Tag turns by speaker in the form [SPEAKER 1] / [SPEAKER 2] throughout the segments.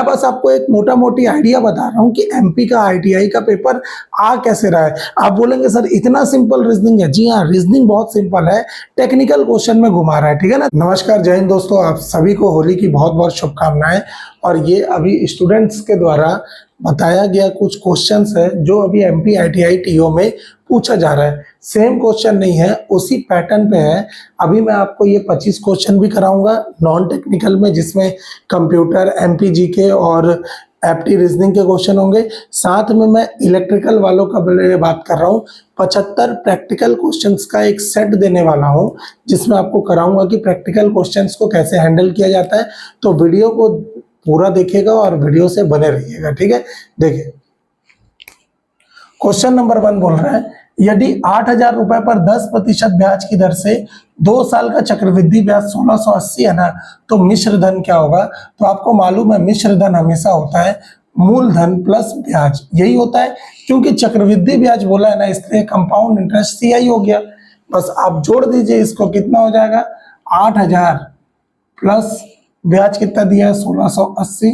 [SPEAKER 1] बस आपको एक मोटा मोटी आइडिया बता रहा हूँ कि एमपी का आईटीआई का पेपर आ कैसे रहा है। आप बोलेंगे सर इतना सिंपल रीजनिंग है। जी हाँ, रीजनिंग बहुत सिंपल है, टेक्निकल क्वेश्चन में घुमा रहा है, ठीक है ना। नमस्कार, जय हिंद दोस्तों, आप सभी को होली की बहुत बहुत शुभकामनाएं। और ये अभी स्टूडेंट्स के द्वारा बताया गया कुछ क्वेश्चंस है जो अभी एमपी आईटीआई टीओ में पूछा जा रहा है। सेम क्वेश्चन नहीं है, उसी पैटर्न पे है। अभी मैं आपको ये 25 क्वेश्चन भी कराऊंगा नॉन टेक्निकल में, जिसमें कंप्यूटर, एमपीजीके और एप्टी रीजनिंग के क्वेश्चन होंगे। साथ में मैं इलेक्ट्रिकल वालों का बात कर रहा हूँ। 75 प्रैक्टिकल क्वेश्चंस का एक सेट देने वाला हूँ, जिसमें आपको कराऊंगा कि प्रैक्टिकल क्वेश्चंस को कैसे हैंडल किया जाता है। तो वीडियो को पूरा देखिएगा और वीडियो से बने रहिएगा, ठीक है। देखिए, क्वेश्चन नंबर 1 बोल रहा है, यदि 8,000 रुपए पर 10% ब्याज की दर से 2 साल का चक्रवृद्धि ब्याज 1680 है ना, तो मिश्र धन क्या होगा। तो आपको मालूम है मिश्र धन हमेशा होता है मूलधन प्लस ब्याज, यही होता है। क्योंकि चक्रवृद्धि ब्याज बोला है ना, इसलिए कंपाउंड इंटरेस्ट सीआई हो गया। बस आप जोड़ दीजिए इसको, कितना हो जाएगा 8,000 प्लस ब्याज कितना दिया है 1680,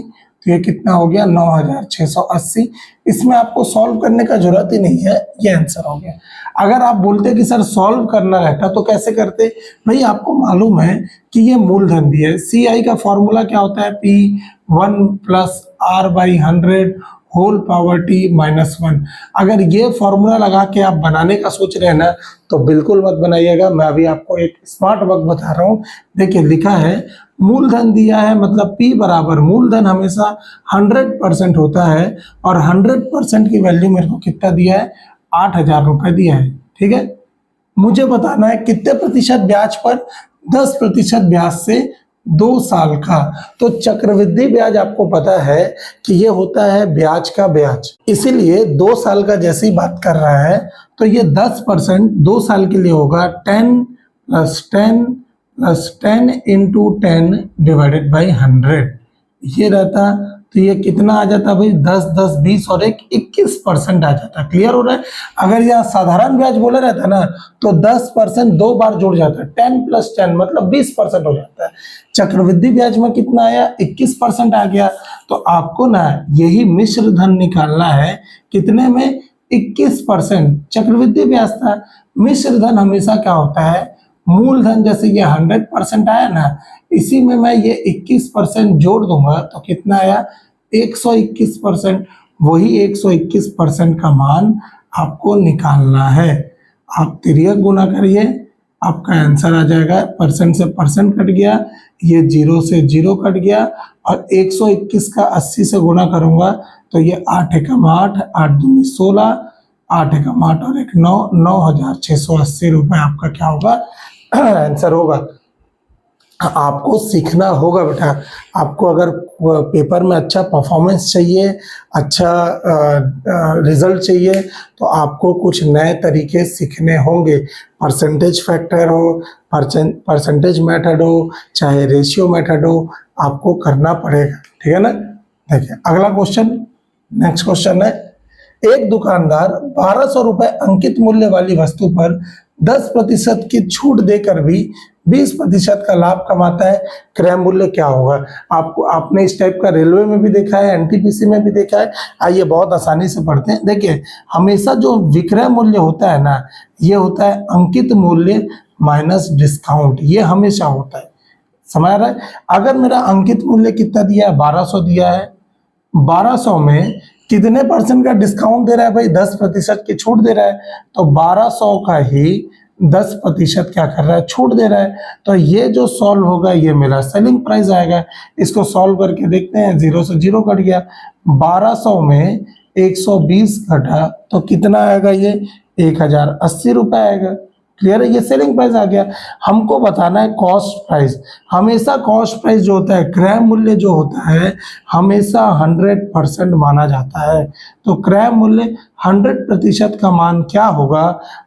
[SPEAKER 1] तो ये कितना हो गया 9,680। इसमें आपको सॉल्व करने का जरूरत ही नहीं है, ये आंसर हो गया। अगर आप बोलते कि सर सॉल्व करना रहता तो कैसे करते। भाई आपको मालूम है कि ये मूलधन दिया है, सीआई का फॉर्मूला क्या होता है, P1 + R/100 whole power t -1। अगर ये फॉर्मूला लगा के आप बनाने का सोच रहे हैं ना, तो बिल्कुल मत बनाइएगा। मैं अभी आपको एक स्मार्ट वर्क बता रहा हूँ। देखिए, लिखा है मूलधन दिया है, मतलब P बराबर मूलधन हमेशा 100% होता है, और 100% की वैल्यू मेरे को कितना दिया है 8,000 रुपए दिया है, ठीक है। मुझे बताना है कितने प्रतिशत ब्याज पर, 10% ब्याज से 2 साल का। तो चक्रवृद्धि ब्याज आपको पता है कि ये होता है ब्याज का ब्याज, इसीलिए 2 साल का जैसी बात कर रहा है, तो ये 10% 2 साल के लिए होगा 10 + 10 + 10 × 10 डिवाइडेड बाई 100। ये रहता, तो ये कितना आ जाता भाई 10 10 20 और 1 21% आ जाता। क्लियर हो रहा है। अगर यहाँ साधारण ब्याज बोला रहता ना, तो 10% 2 बार जुड़ जाता, 10 + 10 मतलब 20% हो जाता है। चक्रवृद्धि ब्याज में कितना आया 21% आ गया। तो आपको ना यही मिश्र धन निकालना है, कितने में 21%। चक्रवृद्धि ब्याज था, मिश्र धन हमेशा क्या होता है मूलधन। जैसे ये 100% आया ना, इसी में मैं ये 21% जोड़ दूंगा, तो कितना आया 121%। वही 121% का मान आपको निकालना है। आप तिर्यक गुना करिए, आपका आंसर आ जाएगा। परसेंट से परसेंट कट गया, ये 0 से 0 कट गया, और 121 का 80 से गुना करूंगा, तो ये 8 एकम 8, 8 दूनी 16, 8 एकम 8 और 1 9, 9,680 रुपए आपका क्या होगा आंसर होगा। आपको सीखना होगा बेटा। आपको अगर पेपर में अच्छा परफॉर्मेंस चाहिए, अच्छा रिजल्ट चाहिए, तो आपको कुछ नए तरीके सीखने होंगे। परसेंटेज फैक्टर हो, परसेंटेज मेथड हो, चाहे रेशियो मेथड हो, आपको करना पड़ेगा, ठीक है ना। देखिए अगला क्वेश्चन, नेक्स्ट क्वेश्चन है, एक दुकानदार 1,200 रुपए अंकित मूल्य वाली वस्तु पर 10% की छूट देकर भी 20% का लाभ कमाता है, क्रय मूल्य क्या होगा। आपने इस टाइप का रेलवे में भी देखा है, एनटीपीसी में भी देखा है। आइए बहुत आसानी से पढ़ते हैं। देखिए, हमेशा जो विक्रय मूल्य होता है ना, ये होता है अंकित मूल्य माइनस डिस्काउंट, ये हमेशा होता है। समझ रहा है। अगर मेरा अंकित मूल्य कितना दिया है 1,200 दिया है, 1,200 में कितने % का डिस्काउंट दे रहा है भाई 10% की छूट दे रहा है, तो 1,200 का ही 10% क्या कर रहा है छूट दे रहा है। तो ये जो सॉल्व होगा ये मेरा सेलिंग प्राइस आएगा। इसको सॉल्व करके देखते हैं, 0 से 0 कट गया, 1,200 में 120 घटा तो कितना आएगा, ये 1,080 रुपए आएगा। क्लियर है, ये सेलिंग प्राइस आ गया। हमको बताना है कॉस्ट प्राइस। हमेशा कॉस्ट प्राइस जो होता है, क्रय मूल्य जो होता है, हमेशा 100% माना जाता है। तो क्रय मूल्य 100% का मान क्या होगा।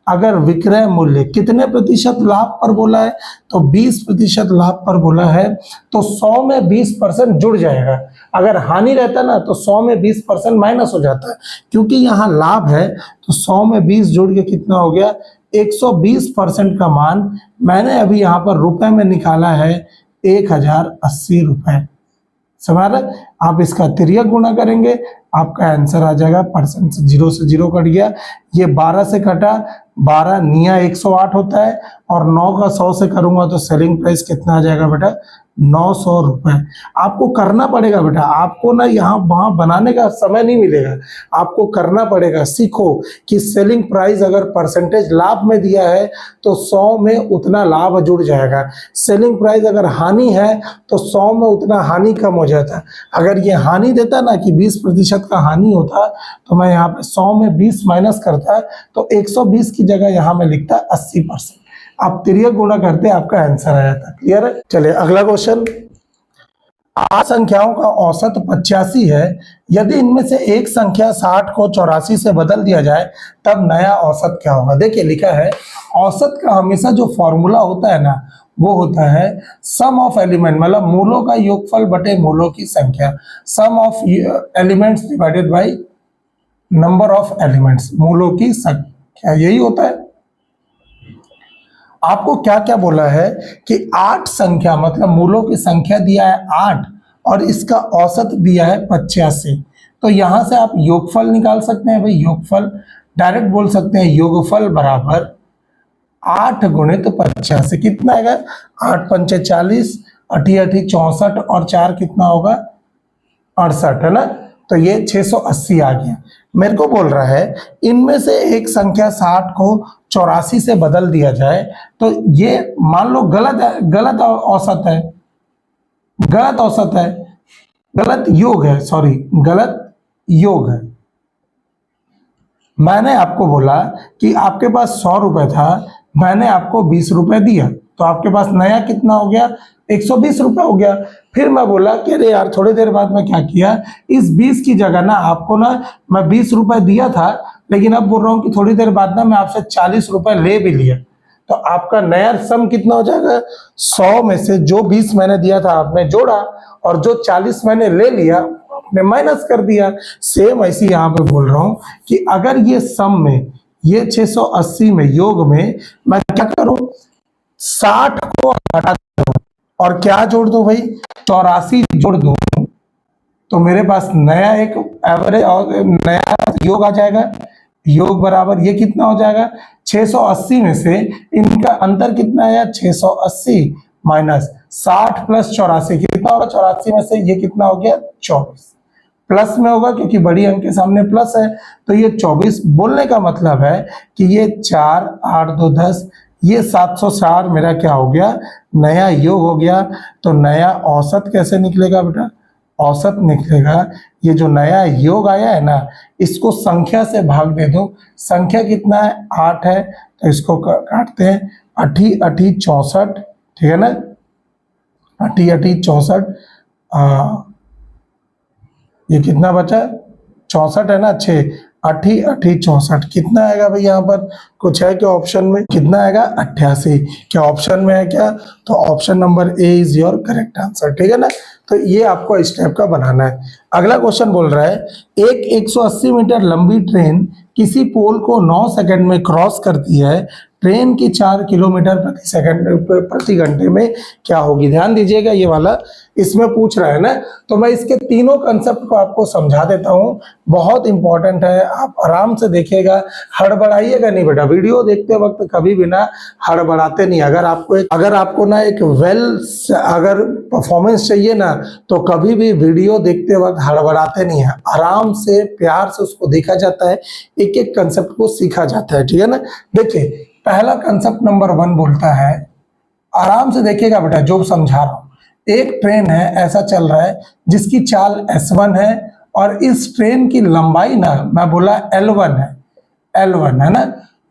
[SPEAKER 1] अगर विक्रय मूल्य कितने प्रतिशत लाभ पर बोला है, तो 20% लाभ पर बोला है, तो 100 में 20% जुड़ जाएगा। अगर हानि रहता ना, तो 100 में 20% माइनस हो जाता है। क्योंकि यहाँ लाभ है, तो 100 में 20 जुड़ के कितना हो गया 120% का मान मैंने अभी यहाँ पर रुपए में निकाला है 1,080 रुपए। समझ रहे। आप इसका तिर्यक गुणा करेंगे, आपका आंसर आ जाएगा परसेंट से 0 से 0 कट गया, ये 12 से कटा, 12 निया 108 होता है और 9 का 100 से करूंगा तो सेलिंग प्राइस कितना आ जाएगा बेटा 900 रुपए। आपको करना पड़ेगा बेटा, आपको ना यहाँ वहां बनाने का समय नहीं मिलेगा, आपको करना पड़ेगा। सीखो कि सेलिंग प्राइस अगर परसेंटेज लाभ में दिया है तो 100 में उतना लाभ जुड़ जाएगा, सेलिंग प्राइस अगर हानि है तो 100 में उतना हानि कम हो जाता है। अगर ये हानि देता ना कि 20% का हानि होता तो मैं यहाँ पे 100 में 20 माइनस करता तो 120 की जगह यहाँ में लिखता 80%। आप तिर्यक गुणा करते आपका आंसर आ जाता। क्लियर है? चलिए अगला क्वेश्चन। 8 संख्याओं का औसत 85 है, यदि इनमें से एक संख्या 60 को 84 से बदल दिया जाए तब नया औसत क्या होगा। देखिए लिखा है औसत का हमेशा जो फॉर्मूला होता है ना वो होता है सम ऑफ एलिमेंट, मतलब मूलों का योगफल बटे मूलों की संख्या, sum of elements divided by number of elements, मूलों की संख्या, यही होता है। आपको क्या क्या बोला है कि 8 संख्या मतलब मूलों की संख्या दिया है 8 और इसका औसत दिया है 85, तो यहां से आप योगफल निकाल सकते हैं। भाई योगफल डायरेक्ट बोल सकते हैं, योगफल बराबर 8 गुणित 85 कितना आएगा 8 पंचे 40, 8 8 64 और 4 कितना होगा 68 है ना, तो ये 680 आ गया। मेरे को बोल रहा है इनमें से एक संख्या 60 को 84 से बदल दिया जाए तो ये मान लो गलत औसत है, गलत औसत है, गलत योग है, सॉरी गलत योग है। मैंने आपको बोला कि आपके पास 100 रुपए था, मैंने आपको 20 रुपए दिया तो आपके पास नया कितना हो गया 120 रुपए हो गया। फिर मैं बोला कि अरे यार थोड़ी देर बाद मैं क्या किया, इस 20 की जगह ना आपको ना मैं 20 रुपए दिया था लेकिन अब बोल रहा हूँ कि थोड़ी देर बाद ना मैं आपसे 40 रुपए ले भी लिया, तो आपका नया सम कितना हो जाएगा 100 में से जो 20 मैंने दिया था आपने जोड़ा और जो 40 मैंने ले लिया आपने माइनस कर दिया। सेम ऐसी यहाँ पे बोल रहा हूँ कि अगर ये सम में ये 680 में योग में मैं क्या करूं 60 को हटा दूं और क्या जोड़ दूं भाई 84 जोड़ दूं तो मेरे पास नया एक एवरेज और नया योग आ जाएगा। योग बराबर ये कितना हो जाएगा 680 में से इनका अंतर कितना है 680 माइनस 60 प्लस 84 कितना होगा 84 में से ये कितना हो गया 24, प्लस में होगा क्योंकि बड़ी अंक के सामने प्लस है तो ये 24। बोलने का मतलब है कि ये 4 8 2 10 ये 704 मेरा क्या हो गया नया योग हो गया। तो नया औसत कैसे निकलेगा बेटा, औसत निकलेगा ये जो नया योग आया है ना इसको संख्या से भाग दे दो, संख्या कितना है 8 है तो इसको काटते हैं 8 8 64, ठीक है ना 8 8 64 ये कितना बचा 64 है ना 6 8 8 64 कितना आएगा भाई यहाँ पर कुछ है क्या ऑप्शन में कितना आएगा 88, क्या ऑप्शन में है क्या, तो option number A is your correct answer, ठीक है ना। तो ये आपको इस टाइप का बनाना है। अगला क्वेश्चन बोल रहा है एक 180 मीटर लंबी ट्रेन किसी पोल को 9 सेकंड में क्रॉस करती है, ट्रेन की 4 किलोमीटर प्रति घंटे में क्या होगी। ध्यान दीजिएगा ये वाला इसमें पूछ रहा है ना, तो मैं इसके तीनों कंसेप्ट को आपको समझा देता हूँ, बहुत इंपॉर्टेंट है, आप आराम से देखिएगा, हड़बड़ाइएगा नहीं बेटा, वीडियो देखते वक्त कभी भी ना हड़बड़ाते नहीं। अगर आपको ना एक अगर परफॉर्मेंस चाहिए ना तो कभी भी वीडियो देखते वक्त हड़बड़ाते नहीं है, आराम से प्यार से उसको देखा जाता है, एक एक कंसेप्ट को सीखा जाता है, ठीक है ना। देखिए पहला कंसेप्ट नंबर 1 बोलता है, आराम से देखिएगा बेटा जो समझा रहा हूं, एक ट्रेन है ऐसा चल रहा है जिसकी चाल S1 है और इस ट्रेन की लंबाई ना मैं बोला L1 है ना।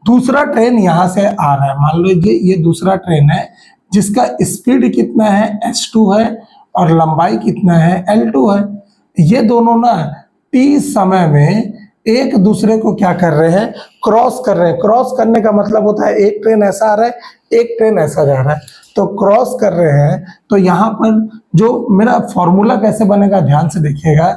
[SPEAKER 1] दूसरा ट्रेन यहां से आ रहा है, मान लीजिए ये दूसरा ट्रेन है जिसका स्पीड कितना है S2 है और लंबाई कितना है L2 है। ये दोनों ना T समय में एक दूसरे को क्या कर रहे हैं क्रॉस कर रहे हैं। क्रॉस करने का मतलब होता है एक ट्रेन ऐसा आ रहा है एक ट्रेन ऐसा जा रहा है, तो क्रॉस कर रहे हैं। तो यहाँ पर जो मेरा फॉर्मूला कैसे बनेगा ध्यान से देखिएगा,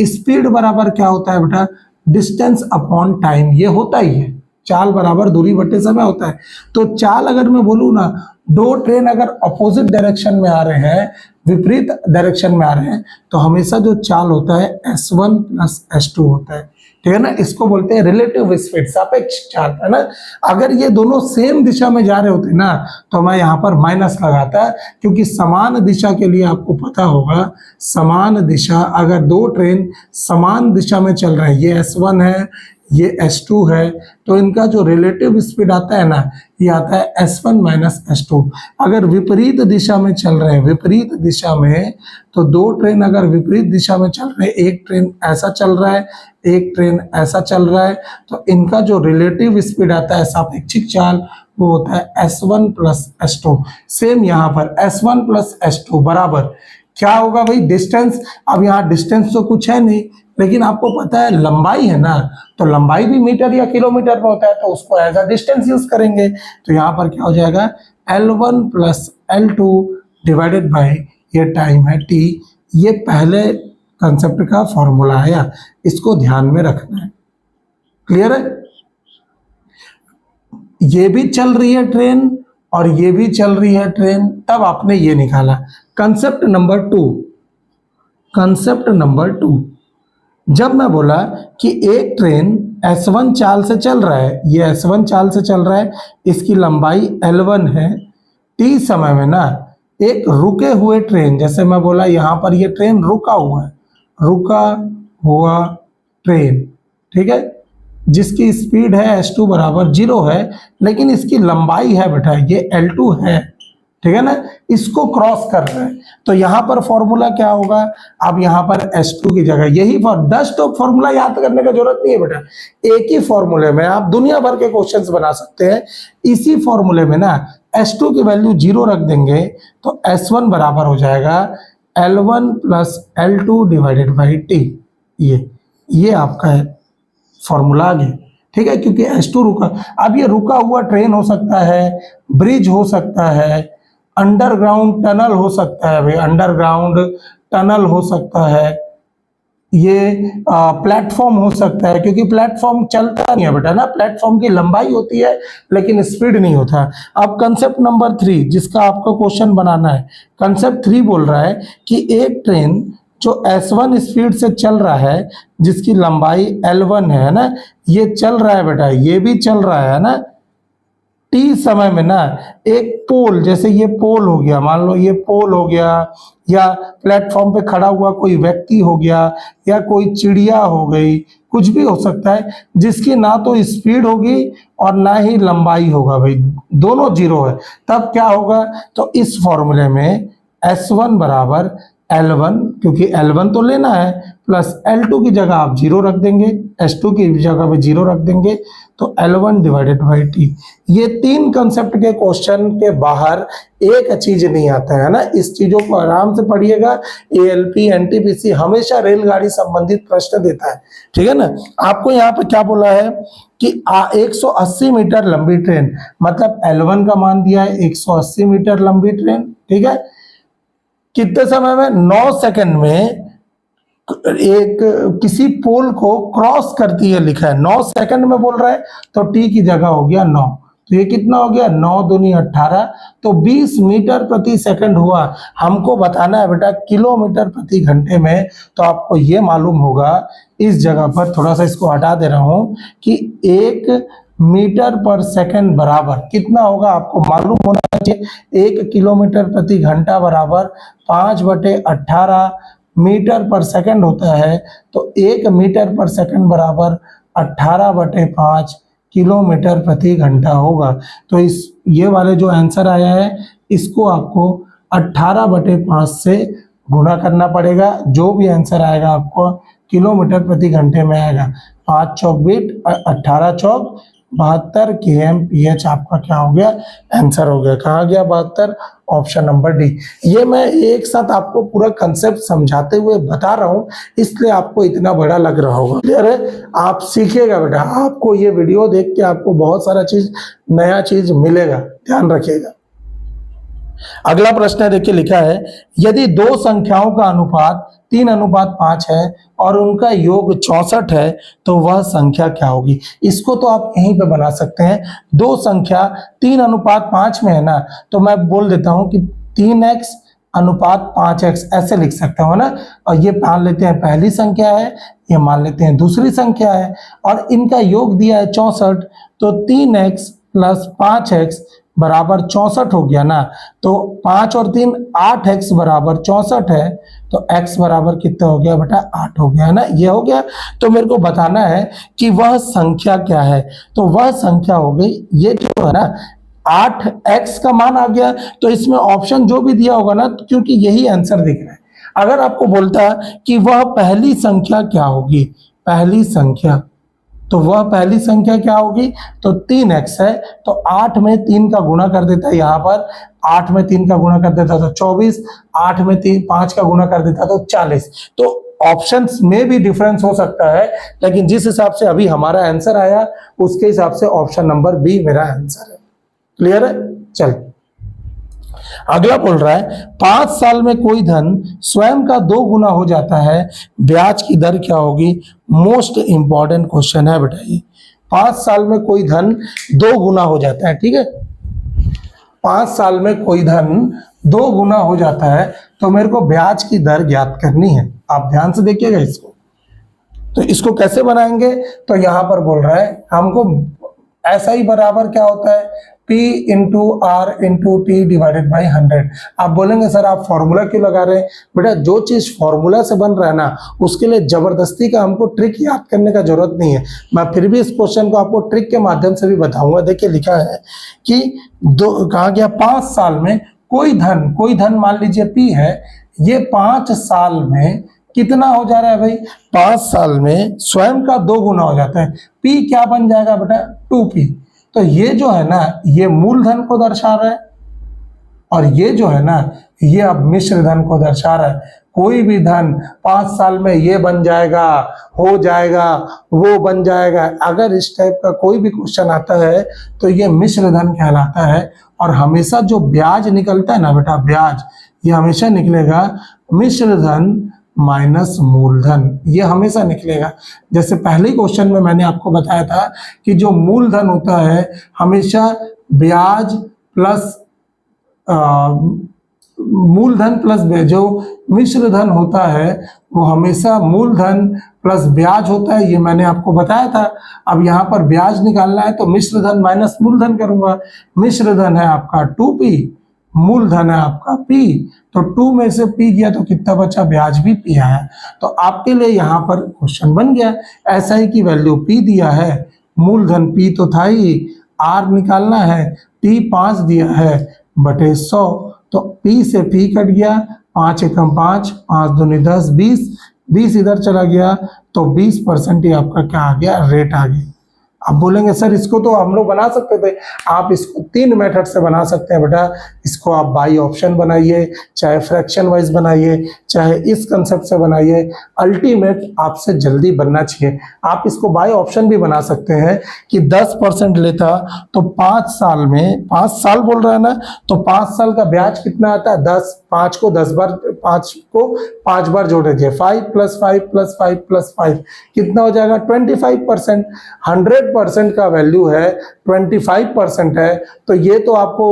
[SPEAKER 1] स्पीड बराबर क्या होता है बेटा डिस्टेंस अपॉन टाइम, ये होता ही है, चाल बराबर दूरी बटे समय होता है। तो चाल अगर मैं बोलूँ ना, दो ट्रेन अगर अपोजिट डायरेक्शन में आ रहे हैं विपरीत डायरेक्शन में आ रहे हैं तो हमेशा जो चाल होता है S1 प्लस S2 होता है, ठीक है ना। इसको बोलते हैं रिलेटिव स्पीड, सापेक्ष चाल, है ना। अगर ये दोनों सेम दिशा में जा रहे होते ना तो मैं यहाँ पर माइनस लगाता, क्योंकि समान दिशा के लिए आपको पता होगा, समान दिशा, अगर दो ट्रेन समान दिशा में चल रहे हैं, ये S1 है, ये S2 है, तो इनका जो रिलेटिव स्पीड आता है ना, ये आता है S1 माइनस S2। अगर विपरीत दिशा में चल रहे हैं, विपरीत दिशा में, तो दो ट्रेन अगर विपरीत दिशा में चल रहे हैं, एक ट्रेन ऐसा चल रहा है, एक ट्रेन ऐसा चल रहा है, तो इनका जो रिलेटिव स्पीड आता है, सापेक्षिक चाल, वो होता है S1 प्लस S2। सेम यहाँ पर S1 प्लस S2 बराबर क्या होगा भाई, डिस्टेंस। अब यहाँ डिस्टेंस तो कुछ है नहीं, लेकिन आपको पता है लंबाई है ना, तो लंबाई भी मीटर या किलोमीटर में होता है, तो उसको एज अ डिस्टेंस यूज करेंगे। तो यहाँ पर क्या हो जाएगा, L1 plus L2 divided by ये टाइम है T। ये पहले कंसेप्ट का फॉर्मूला है, इसको ध्यान में रखना है। क्लियर है। ये भी चल रही है ट्रेन और ये भी चल रही है ट्रेन, तब आपने ये निकाला। कंसेप्ट नंबर 2, कंसेप्ट नंबर 2, जब मैं बोला कि एक ट्रेन S1 चाल से चल रहा है, ये S1 चाल से चल रहा है, इसकी लंबाई L1 है, T समय में ना एक रुके हुए ट्रेन, जैसे मैं बोला यहाँ पर ये ट्रेन रुका हुआ है, रुका हुआ ट्रेन, ठीक है, जिसकी स्पीड है S2 बराबर 0 है, लेकिन इसकी लंबाई है बेटा ये L2 है, ठीक है ना, इसको क्रॉस कर रहे हैं। तो यहाँ पर फॉर्मूला क्या होगा, अब यहाँ पर S2 की जगह यही 10 तो फॉर्मूला याद करने का जरूरत नहीं है बेटा, एक ही फॉर्मूले में आप दुनिया भर के क्वेश्चंस बना सकते हैं। इसी फॉर्मूले में ना S2 की वैल्यू 0 रख देंगे तो S1 बराबर हो जाएगा L1 plus L2 divided by T। ये आपका है फॉर्मूला आ गया, ठीक है, क्योंकि S2 रुका। अब ये रुका हुआ ट्रेन हो सकता है, ब्रिज हो सकता है, अंडरग्राउंड टनल हो सकता है भाई, अंडरग्राउंड टनल हो सकता है, ये प्लेटफॉर्म हो सकता है, क्योंकि प्लेटफॉर्म चलता नहीं है बेटा ना, प्लेटफॉर्म की लंबाई होती है लेकिन स्पीड नहीं होता। अब कंसेप्ट नंबर 3 जिसका आपको क्वेश्चन बनाना है, कंसेप्ट 3 बोल रहा है कि एक ट्रेन जो S1 स्पीड से चल रहा है, जिसकी लंबाई L1 है ना, ये चल रहा है बेटा, ये भी चल रहा है ना, T समय में ना एक पोल, जैसे ये पोल हो गया, मान लो ये पोल हो गया, या प्लेटफॉर्म पे खड़ा हुआ कोई व्यक्ति हो गया, या कोई चिड़िया हो गई, कुछ भी हो सकता है, जिसकी ना तो स्पीड होगी और ना ही लंबाई होगा भाई, दोनों 0 है, तब क्या होगा, तो इस फॉर्मूले में S1 बराबर L1, क्योंकि L1 तो लेना है, प्लस L2 की जगह आप 0 रख देंगे, S2 की जगह पे 0 रख देंगे, तो L1 डिवाइडेड बाई T। ये 3 कंसेप्ट के क्वेश्चन के बाहर एक चीज नहीं आता है ना, इस चीजों को आराम से पढ़िएगा। ALP NTPC हमेशा रेलगाड़ी संबंधित प्रश्न देता है, ठीक है ना। आपको यहाँ पे क्या बोला है कि 180 मीटर लंबी ट्रेन, मतलब L1 का मान दिया है 180 मीटर लंबी ट्रेन, ठीक है, कितने समय में, 9 सेकंड में एक किसी पोल को क्रॉस करती है, लिखा है 9 सेकंड में बोल रहा है, तो T की जगह हो गया 9, तो ये कितना हो गया, 9 दूनी 18, तो 20 मीटर प्रति सेकंड हुआ। हमको बताना है बेटा किलोमीटर प्रति घंटे में, तो आपको ये मालूम होगा, इस जगह पर थोड़ा सा इसको हटा दे रहा हूं, कि 1 मीटर पर सेकंड बराबर कितना होगा, आपको मालूम होना चाहिए। 1 किलोमीटर प्रति घंटा बराबर 5/18 मीटर पर सेकंड होता है, तो 1 मीटर पर सेकंड बराबर 18/5 किलोमीटर प्रति घंटा होगा। तो इस ये वाले जो आंसर आया है, इसको आपको 18/5 से गुणा करना पड़ेगा, जो भी आंसर आएगा आपको किलोमीटर प्रति घंटे में आएगा। 5 चौक 20, 18 चौक 72 kmph आपका क्या हो गया, आंसर हो गया। कहाँ गया 72, ऑप्शन नंबर डी। ये मैं एक साथ आपको पूरा कंसेप्ट समझाते हुए बता रहा हूँ, इसलिए आपको इतना बड़ा लग रहा होगा। क्लियर है, आप सीखिएगा बेटा, आपको ये वीडियो देख के आपको बहुत सारा चीज, नया चीज मिलेगा, ध्यान रखिएगा। अगला प्रश्न है, देखिए लिखा है, यदि दो संख्याओं का अनुपात 3:5 है और उनका योग 64 है, तो वह संख्या क्या होगी। इसको तो आप यहीं पे बना सकते हैं। दो संख्या 3:5 में है ना, तो मैं बोल देता हूं कि 3x अनुपात 5x ऐसे लिख सकते हो ना। और ये मान लेते हैं पहली संख्या है, ये मान लेते हैं दूसरी संख्या है, और इनका योग दिया है 64, तो 3x प्लस 5x बराबर 64 हो गया ना। तो 5 और 3 8x बराबर 64 है, तो x बराबर कितना हो गया बेटा 8 हो गया है ना, ये हो गया। तो मेरे को बताना है कि वह संख्या क्या है, तो वह संख्या हो गई ये जो है ना 8x का मान आ गया। तो इसमें ऑप्शन जो भी दिया होगा ना, क्योंकि यही आंसर दिख रहा है। अगर आपको बोलता कि वह पहली संख्या क्या होगी, पहली संख्या, तो वह पहली संख्या क्या होगी, तो 3x है, तो 8 में 3 का गुणा कर देता है, यहाँ पर 8 में 3 का गुणा कर देता तो 24, 8 में 5 का गुणा कर देता तो 40। तो ऑप्शंस में भी डिफरेंस हो सकता है, लेकिन जिस हिसाब से अभी हमारा आंसर आया उसके हिसाब से ऑप्शन नंबर बी मेरा आंसर है। क्लियर है? चल अगला बोल रहा है 5 साल में कोई धन स्वयं का 2 गुना हो जाता है, ब्याज की दर क्या होगी? मोस्ट इंपॉर्टेंट क्वेश्चन है बेटा ये। 5 साल में कोई धन 2 गुना हो जाता है, ठीक है, 5 साल में कोई धन 2 गुना हो जाता है, तो मेरे को ब्याज की दर ज्ञात करनी है। आप ध्यान से देखिएगा इसको। तो इसको कैसे बनाएंगे, तो यहां पर बोल रहा है हमको ऐसा ही बराबर क्या होता है, P into R into T divided by 100। आप बोलेंगे सर आप फॉर्मूला क्यों लगा रहे हैं? बेटा जो चीज फॉर्मूला से बन रहा है ना, उसके लिए जबरदस्ती का हमको ट्रिक याद करने का जरूरत नहीं है। मैं फिर भी इस क्वेश्चन को आपको ट्रिक के माध्यम से भी बताऊंगा। देखिए लिखा है कि कहा गया 5 साल में कोई धन मान लीजिए P है, ये 5 साल में कितना हो जा रहा है भाई, 5 साल में स्वयं का 2 गुना हो जाता है। P क्या बन जाएगा बेटा 2P। तो ये जो है ना ये मूलधन को दर्शा रहा है, और ये जो है ना ये अब मिश्र धन को दर्शा रहा है। कोई भी धन 5 साल में ये बन जाएगा, हो जाएगा, वो बन जाएगा, अगर इस टाइप का कोई भी क्वेश्चन आता है तो ये मिश्र धन कहलाता है। और हमेशा जो ब्याज निकलता है ना बेटा, ब्याज ये हमेशा निकलेगा मिश्र धन माइनस मूलधन, ये हमेशा निकलेगा। जैसे पहले क्वेश्चन में मैंने आपको बताया था कि जो मूलधन होता है हमेशा ब्याज प्लस मूलधन प्लस जो मिश्र धन होता है वो हमेशा मूलधन प्लस ब्याज होता है, ये मैंने आपको बताया था। अब यहाँ पर ब्याज निकालना है तो मिश्र धन माइनस मूलधन करूंगा। मिश्र धन है आपका 2P, मूलधन है आपका P, तो 2 में से P गया तो कितना बचा, ब्याज भी P आया। तो आपके लिए यहाँ पर क्वेश्चन बन गया। ऐसा ही की वैल्यू P दिया है, मूलधन P तो था ही, R निकालना है, T 5 दिया है बटे 100, तो P से P कट गया, 5 एकम 5, 5 दूनी 10, 20 इधर चला गया, तो 20% ही आपका क्या आ गया, रेट आ गया। आप बोलेंगे सर इसको तो हम लोग बना सकते थे। आप इसको 3 मेथड से बना सकते हैं बेटा। इसको आप बाई ऑप्शन बनाइए, चाहे फ्रैक्शन वाइज बनाइए, चाहे इस कंसेप्ट से बनाइए, अल्टीमेट आपसे जल्दी बनना चाहिए। आप इसको बाई ऑप्शन भी बना सकते हैं कि 10% लेता तो 5 साल में, 5 साल बोल रहा है ना, तो 5 साल का ब्याज कितना आता है 10, 5 को 10 बार, 5 को 5 बार जोड़ दीजिए, 5 + 5 + 5 + 5 कितना हो जाएगा 25%। 100% का वैल्यू है 25% है, तो ये तो आपको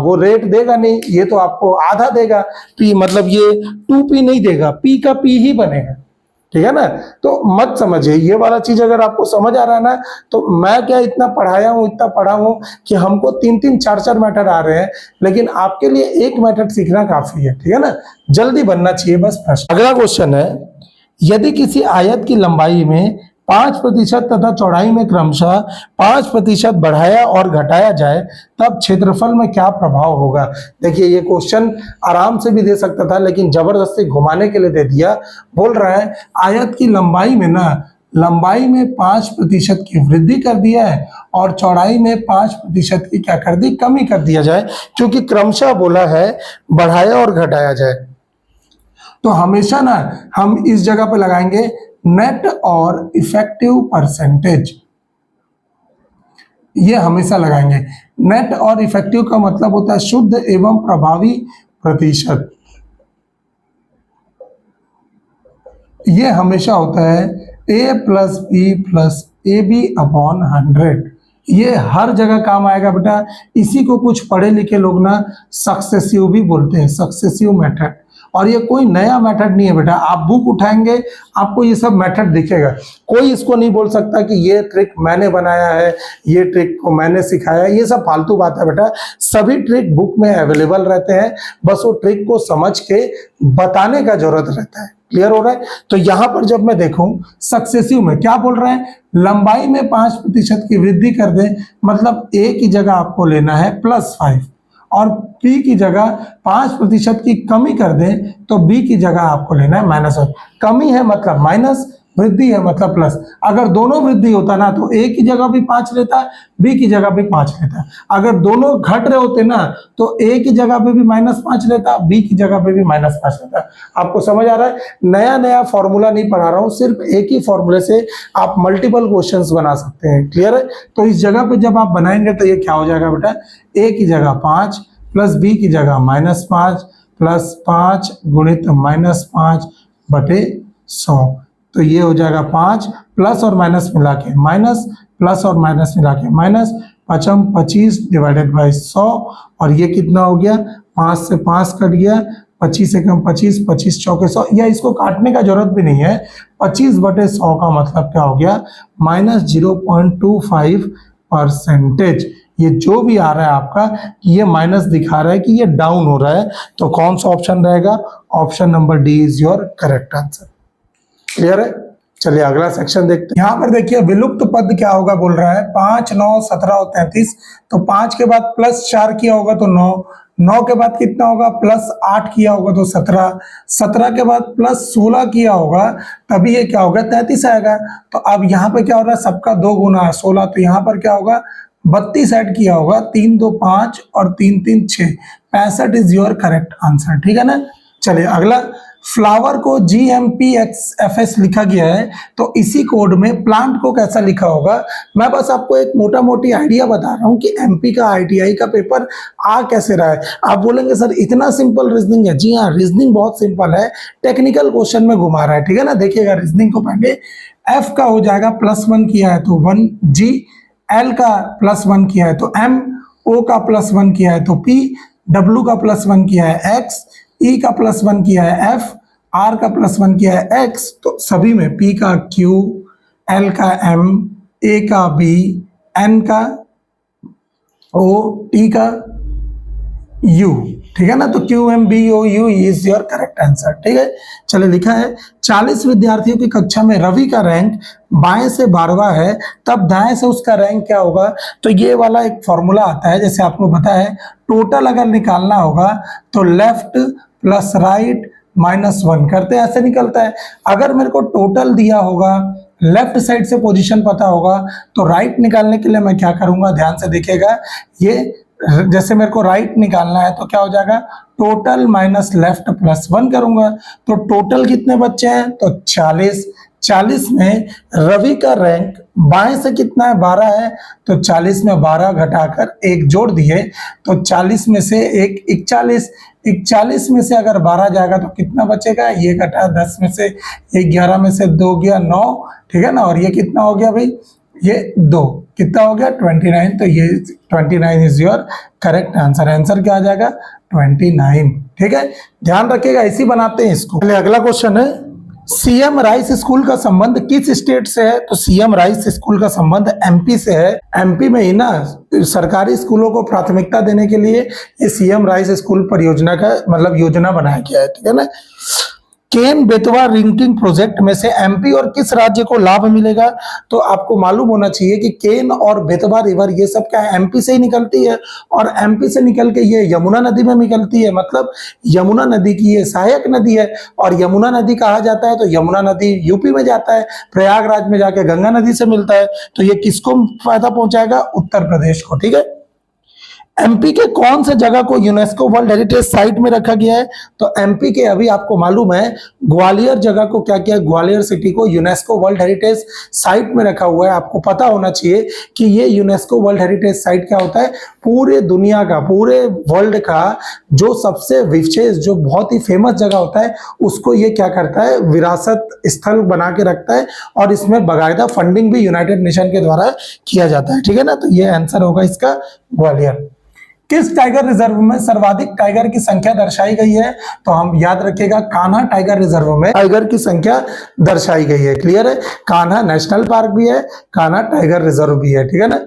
[SPEAKER 1] वो रेट देगा नहीं, ये तो आपको आधा देगा। P मतलब ये 2P नहीं देगा, P का P ही बनेगा, ठीक है ना। तो मत समझिए, ये वाला चीज अगर आपको समझ आ रहा है ना, तो मैं क्या इतना पढ़ाया हूँ, इतना पढ़ा हूँ कि हमको 3-3 4-4 मेथड आ रहे हैं, लेकिन आपके लिए एक मेथड सीखना काफी है, ठीक है ना। जल्दी बनना चाहिए बस प्रश्न। अगला क्वेश्चन है, यदि किसी आयत की लंबाई में 5% तथा चौड़ाई में क्रमशः 5% बढ़ाया और घटाया जाए तब क्षेत्रफल में क्या प्रभाव होगा। देखिए ये क्वेश्चन आराम से भी दे सकता था, लेकिन जबरदस्ती घुमाने के लिए दे दिया। बोल रहा है आयत की लंबाई में ना, लंबाई में 5% की वृद्धि कर दिया है और चौड़ाई में 5% की क्या कर दी, कमी कर दिया जाए, क्योंकि क्रमशः बोला है बढ़ाया और घटाया जाए। तो हमेशा ना हम इस जगह पे लगाएंगे नेट और इफेक्टिव परसेंटेज, ये हमेशा लगाएंगे। नेट और इफेक्टिव का मतलब होता है शुद्ध एवं प्रभावी प्रतिशत, ये हमेशा होता है A + B + AB/100। ये हर जगह काम आएगा बेटा। इसी को कुछ पढ़े लिखे लोग ना सक्सेसिव भी बोलते हैं, सक्सेसिव मेथड। और ये कोई नया मेथड नहीं है बेटा, आप बुक उठाएंगे आपको ये सब मेथड दिखेगा। कोई इसको नहीं बोल सकता कि ये ट्रिक मैंने बनाया है, ये ट्रिक को मैंने सिखाया, ये सब फालतू बात है बेटा। सभी ट्रिक बुक में अवेलेबल रहते हैं, बस वो ट्रिक को समझ के बताने का जरूरत रहता है। क्लियर हो रहा है? तो यहां पर जब मैं देखूं सक्सेसिव में क्या बोल रहे हैं, लंबाई में 5% की वृद्धि कर दे, मतलब ए की जगह आपको लेना है +5 और पी की जगह 5% की कमी कर दें तो बी की जगह आपको लेना है -1। कमी है मतलब माइनस, वृद्धि है मतलब प्लस। अगर दोनों वृद्धि होता ना तो ए की जगह भी 5 लेता, बी की जगह भी 5 लेता। अगर दोनों घट रहे होते ना तो ए की जगह पे भी -5 लेता, बी की जगह पे भी -5 लेता। आपको समझ आ रहा है? नया नया फॉर्मूला नहीं पढ़ा रहा हूं, सिर्फ एक ही फॉर्मूले से आप मल्टीपल क्वेश्चंस बना सकते हैं। क्लियर है? तो इस जगह पे जब आप बनाएंगे तो ये क्या हो जाएगा बेटा, ए की जगह 5 प्लस बी की जगह -5 प्लस 5 गुणित -5 बटे 100। तो ये हो जाएगा 5 प्लस और माइनस मिला के माइनस, प्लस और माइनस मिला के माइनस, 5 25 डिवाइडेड बाई 100। और ये कितना हो गया, 5 से 5 कट गया, 25 से कम 25, 25 चौके 100। या इसको काटने का जरूरत भी नहीं है, 25 बटे 100 का मतलब क्या हो गया, -0.25%। ये जो भी आ रहा है आपका, ये माइनस दिखा रहा है कि ये डाउन हो रहा है। तो कौन सा ऑप्शन रहेगा, option number D is your correct answer. Clear है? चलिए अगला सेक्शन देखते हैं। यहाँ पर देखिए विलुप्त पद क्या होगा बोल रहा है, 5, 9, 17 और 33। तो 5 के बाद +4 किया होगा तो 9, 9 के बाद कितना होगा, +8 किया होगा तो 17, 17 के बाद +16 किया होगा तभी ये क्या होगा, 33 आएगा। तो अब यहाँ पे क्या हो रहा है, सबका 2 गुना 16, तो यहाँ पर क्या होगा, 32 ऐड किया होगा, 3 2 5 और 3 3 6, 65 इज योर करेक्ट आंसर। ठीक है ना? चलिए अगला, फ्लावर को GMPXFS लिखा गया है, तो इसी कोड में प्लांट को कैसा लिखा होगा। मैं बस आपको एक मोटा मोटी आइडिया बता रहा हूं कि MP का ITI का पेपर आ कैसे रहा है। आप बोलेंगे सर इतना सिंपल रीजनिंग है। जी हाँ, रीजनिंग बहुत सिंपल है, टेक्निकल क्वेश्चन में घुमा रहा है। ठीक है ना? देखिएगा रीजनिंग को, पहले F का हो जाएगा +1 किया है तो 1, G L का +1 किया है तो M, O का +1 किया है तो P, W का +1 किया है X, E का +1 किया है F, R का +1 किया है X। तो सभी में P का Q, L का M, A का B, N का O, T का U। ठीक है ना? तो QMBOU is your correct answer. ठीक है? चलिए लिखा है 40 विद्यार्थियों की कक्षा में रवि का रैंक बाएं से 12वां है, तब दाएं से उसका रैंक क्या होगा। तो ये वाला एक फॉर्मूला आता है, जैसे आपको पता है टोटल अगर निकालना होगा तो लेफ्ट प्लस राइट -1 करते ऐसे निकलता है। अगर मेरे को टोटल दिया होगा, लेफ्ट साइड से पोजीशन पता होगा, तो राइट निकालने के लिए मैं क्या करूंगा, ध्यान से देखिएगा। ये जैसे मेरे को राइट निकालना है तो क्या हो जाएगा, टोटल माइनस लेफ्ट +1 करूंगा। तो टोटल कितने बच्चे हैं, तो 40। 40 में रवि का रैंक बाएं से कितना है, 12 है, तो 40 में 12 घटाकर 1 जोड़ दिए तो 40 में से 1 41, 41 में से अगर 12 जाएगा तो कितना बचेगा, ये घटा 10 में से 11 में से 2 गया 9। ठीक है ना? और ये कितना हो गया भाई, ये 2 कितना हो गया 29। तो ये 29 is your correct answer. Answer क्या आ जाएगा, 29। ठीक है? ध्यान रखिएगा, इसी बनाते हैं इसको। चलिए अगला क्वेश्चन है, CM राइस स्कूल का संबंध किस स्टेट से है। तो CM राइस स्कूल का संबंध MP से है। MP में ही ना सरकारी स्कूलों को प्राथमिकता देने के लिए ये CM राइस स्कूल परियोजना का मतलब योजना बनाया गया है। ठीक है ना? केन बेतवा रिंकिंग प्रोजेक्ट में से MP और किस राज्य को लाभ मिलेगा। तो आपको मालूम होना चाहिए कि केन और बेतवा रिवर ये सब क्या है, MP से ही निकलती है, और MP से निकल के ये यमुना नदी में निकलती है। मतलब यमुना नदी की ये सहायक नदी है, और यमुना नदी कहा जाता है तो यमुना नदी UP में जाता है, प्रयागराज में जाके गंगा नदी से मिलता है। तो ये किसको फायदा पहुंचाएगा, उत्तर प्रदेश को। ठीक है? एमपी के कौन से जगह को यूनेस्को वर्ल्ड हेरिटेज साइट में रखा गया है? तो एमपी के अभी आपको मालूम है ग्वालियर जगह को क्या किया, ग्वालियर सिटी को यूनेस्को वर्ल्ड हेरिटेज साइट में रखा हुआ है। आपको पता होना चाहिए कि ये यूनेस्को वर्ल्ड हेरिटेज साइट क्या होता है, पूरे दुनिया का, पूरे वर्ल्ड का जो सबसे विशेष, जो बहुत ही फेमस जगह होता है उसको ये क्या करता है, विरासत स्थल बना के रखता है और इसमें बाकायदा फंडिंग भी यूनाइटेड नेशन के द्वारा किया जाता है। ठीक है ना, तो ये आंसर होगा इसका ग्वालियर। किस टाइगर रिजर्व में सर्वाधिक टाइगर की संख्या दर्शाई गई है? तो हम याद रखिएगा कान्हा टाइगर रिजर्व में टाइगर की संख्या दर्शाई गई है। क्लियर है, कान्हा नेशनल पार्क भी है, कान्हा टाइगर रिजर्व भी है। ठीक है ना।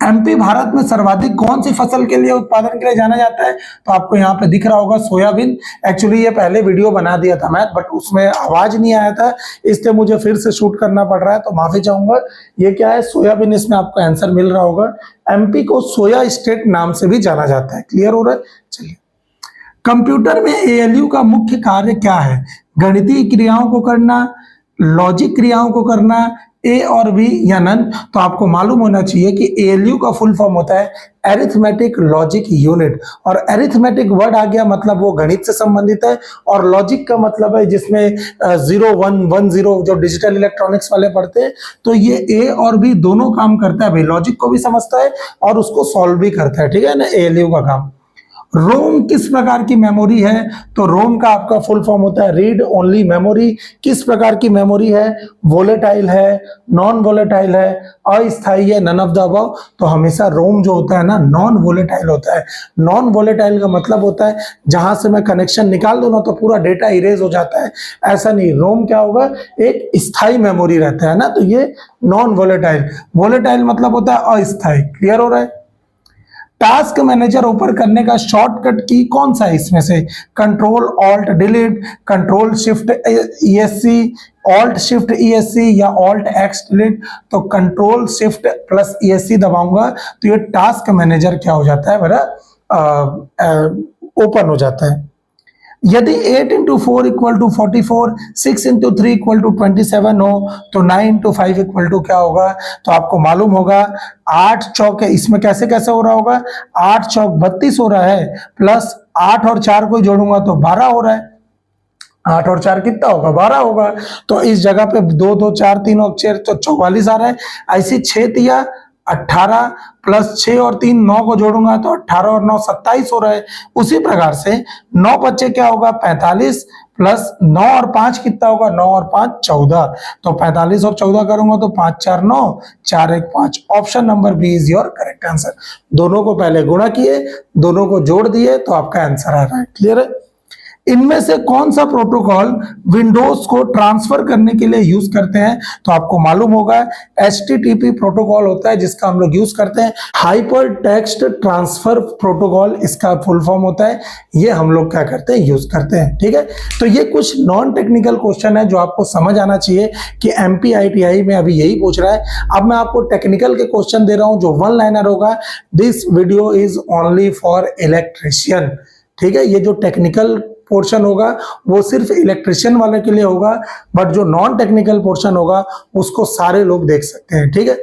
[SPEAKER 1] एमपी भारत में सर्वाधिक कौन सी फसल के लिए उत्पादन के लिए जाना जाता है? तो आपको यहाँ पे दिख रहा होगा सोयाबीन। एक्चुअली ये पहले वीडियो बना दिया था मैं, बट उसमें आवाज नहीं आया था, इसलिए मुझे फिर से शूट करना पड़ रहा है, तो माफी चाहूंगा। ये क्या है, सोयाबीन, इसमें आपको आंसर मिल रहा होगा। एमपी को सोया स्टेट नाम से भी जाना जाता है। क्लियर हो रहा है? चलिए, कंप्यूटर में एएलयू का मुख्य कार्य क्या है? गणितीय क्रियाओं को करना, लॉजिक क्रियाओं को करना, ए और बी या नन? तो आपको मालूम होना चाहिए कि एएलयू का फुल फॉर्म होता है एरिथमेटिक लॉजिक यूनिट, और एरिथमेटिक वर्ड आ गया मतलब वो गणित से संबंधित है, और लॉजिक का मतलब है जिसमें 0 1 1 0 जो डिजिटल इलेक्ट्रॉनिक्स वाले पढ़ते हैं, तो ये ए और बी दोनों काम करता है भाई, लॉजिक को भी समझता है और उसको सॉल्व भी करता है। ठीक है ना, एएलयू का काम। रोम किस प्रकार की मेमोरी है? तो रोम का आपका फुल फॉर्म होता है रीड ओनली मेमोरी। किस प्रकार की मेमोरी है? वोलेटाइल है, नॉन वोलेटाइल है, अस्थायी है, नन ऑफ द अबव? तो हमेशा रोम जो होता है ना नॉन वोलेटाइल होता है। नॉन वोलेटाइल का मतलब होता है जहां से मैं कनेक्शन निकाल दूं ना तो पूरा डेटा इरेज हो जाता है, ऐसा नहीं। रोम क्या होगा, एक स्थायी मेमोरी रहता है ना, तो ये नॉन वोलेटाइल। वोलेटाइल मतलब होता है अस्थायी। क्लियर हो रहा है? टास्क मैनेजर ओपन करने का शॉर्टकट की कौन सा है इसमें से? Control alt delete, control shift ESC, alt shift ESC या ऑल्ट एक्स डिलीट? तो कंट्रोल शिफ्ट प्लस ईएससी दबाऊंगा तो ये टास्क मैनेजर क्या हो जाता है मेरा, ओपन हो जाता है। यदि 8 into 4 equal to 44, 6 into 3 equal to 27 हो तो 9 into 5 इक्वल टू क्या होगा? तो आपको मालूम होगा 8 चौक है, इसमें कैसे कैसे हो रहा होगा, 8 चौक 32 हो रहा है, प्लस 8 और 4 को जोड़ूंगा तो 12 हो रहा है। 8 और 4 कितना होगा, 12 होगा। तो इस जगह पे 2 2 4 3 और 6 तो 44 आ रहा है। ऐसी 6 तिया 18 प्लस 6 और 3 9 को जोड़ूंगा तो 18 और 9 27 हो रहा है। उसी प्रकार से 9 बच्चे क्या होगा, 45 प्लस 9 और 5 कितना होगा, 9 और 5 14। तो 45 और 14 करूंगा तो 5 4 9, 4 1 5। Option number B is your correct answer. दोनों को पहले गुणा किए, दोनों को जोड़ दिए तो आपका आंसर आ रहा है। क्लियर है? इनमें से कौन सा प्रोटोकॉल विंडोज को ट्रांसफर करने के लिए यूज करते हैं? तो आपको मालूम होगा HTTP प्रोटोकॉल होता है जिसका हम लोग यूज करते हैं। हाइपर टेक्स्ट ट्रांसफर प्रोटोकॉल इसका फुल फॉर्म होता है, ये हम लोग क्या करते हैं, यूज करते हैं। ठीक है, तो ये कुछ नॉन टेक्निकल क्वेश्चन है जो आपको समझ आना चाहिए कि MPITI में अभी यही पूछ रहा है। अब मैं आपको टेक्निकल के क्वेश्चन दे रहा हूं जो 1 लाइनर होगा। This video is only for electrician. ठीक है, ये जो टेक्निकल पोर्शन होगा वो सिर्फ इलेक्ट्रिशियन वाले के लिए होगा, बट जो नॉन टेक्निकल पोर्शन होगा उसको सारे लोग देख सकते हैं। ठीक है।